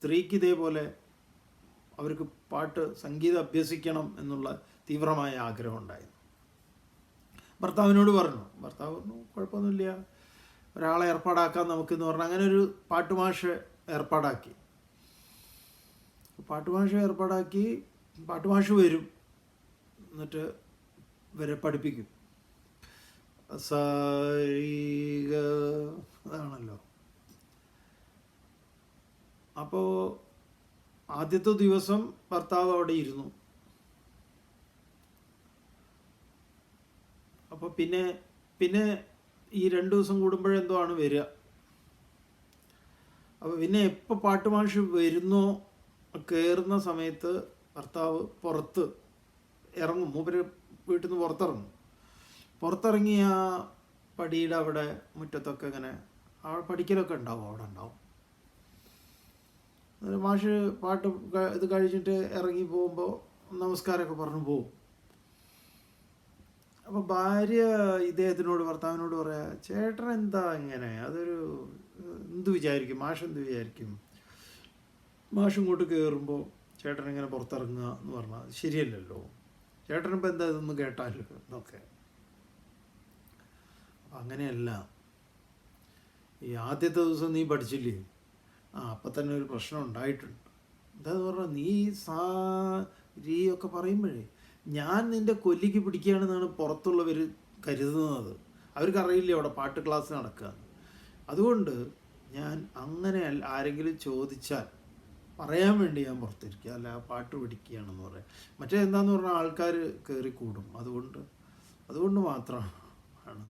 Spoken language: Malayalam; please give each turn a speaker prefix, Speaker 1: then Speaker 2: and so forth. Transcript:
Speaker 1: സ്ത്രീക്ക് ഇതേപോലെ അവർക്ക് സംഗീതം അഭ്യസിക്കണം എന്നുള്ള തീവ്രമായ ആഗ്രഹം ഉണ്ടായിരുന്നു. ഭർത്താവിനോട് പറഞ്ഞു. ഭർത്താവ് പറഞ്ഞു കുഴപ്പമൊന്നുമില്ല, ഒരാളെ ഏർപ്പാടാക്കാം നമുക്കെന്ന് പറഞ്ഞു. അങ്ങനെ ഒരു പാട്ടുമാഷ് ഏർപ്പാടാക്കി. പാട്ടുമാഷ് വരും, എന്നിട്ട് ഇവരെ പഠിപ്പിക്കും. അതാണല്ലോ. അപ്പോൾ ആദ്യത്തെ ദിവസം ഭർത്താവ് അവിടെ ഇരുന്നു. അപ്പോൾ പിന്നെ ഈ 2 ദിവസം കൂടുമ്പോഴെന്തോ ആണ് വരിക. അപ്പോൾ പിന്നെ എപ്പോൾ പാട്ടുമാഷ് വരുന്നോ കയറുന്ന സമയത്ത് ഭർത്താവ് പുറത്ത് ഇറങ്ങും. മൂപ്പര് വീട്ടിൽ നിന്ന് പുറത്തിറങ്ങി ആ പടിയുടെ അവിടെ മുറ്റത്തൊക്കെ ഇങ്ങനെ പഠിക്കലൊക്കെ ഉണ്ടാവും, അവിടെ ഉണ്ടാവും. മാഷ് പാട്ട് ഇത് കഴിഞ്ഞിട്ട് ഇറങ്ങി പോകുമ്പോൾ നമസ്കാരമൊക്കെ പറഞ്ഞു പോകും. അപ്പോൾ ഭാര്യ ഭർത്താവിനോട് പറയാ, ചേട്ടൻ എന്താ ഇങ്ങനെ, അതൊരു എന്ത് വിചാരിക്കും, മാഷ് എന്ത് വിചാരിക്കും, മാഷ് ഇങ്ങോട്ട് കയറുമ്പോൾ ചേട്ടൻ ഇങ്ങനെ പുറത്തിറങ്ങുക എന്ന് പറഞ്ഞാൽ ശരിയല്ലല്ലോ, ചേട്ടനിപ്പോൾ എന്താ ഇതൊന്നും കേട്ടാലോ എന്നൊക്കെ. അങ്ങനെയല്ല, ഈ ആദ്യത്തെ ദിവസം നീ പഠിച്ചില്ലേ, അപ്പം തന്നെ ഒരു പ്രശ്നം ഉണ്ടായിട്ടുണ്ട്. എന്താന്ന് പറഞ്ഞാൽ നീ രീ ഒക്കെ പറയുമ്പോഴേ ഞാൻ നിൻ്റെ കൊല്ലിക്ക് പിടിക്കുകയാണെന്നാണ് പുറത്തുള്ളവർ കരുതുന്നത്. അവർക്കറിയില്ല അവിടെ പാട്ട് ക്ലാസ് നടക്കുക. അതുകൊണ്ട് ഞാൻ അങ്ങനെ ആരെങ്കിലും ചോദിച്ചാൽ പറയാൻ വേണ്ടി ഞാൻ പുറത്തിരിക്കുക, അല്ല പാട്ട് പിടിക്കുകയാണെന്ന് പറയാം. മറ്റേ എന്താന്ന് പറഞ്ഞാൽ ആൾക്കാർ കയറി കൂടും. അതുകൊണ്ട് മാത്രമാണ്.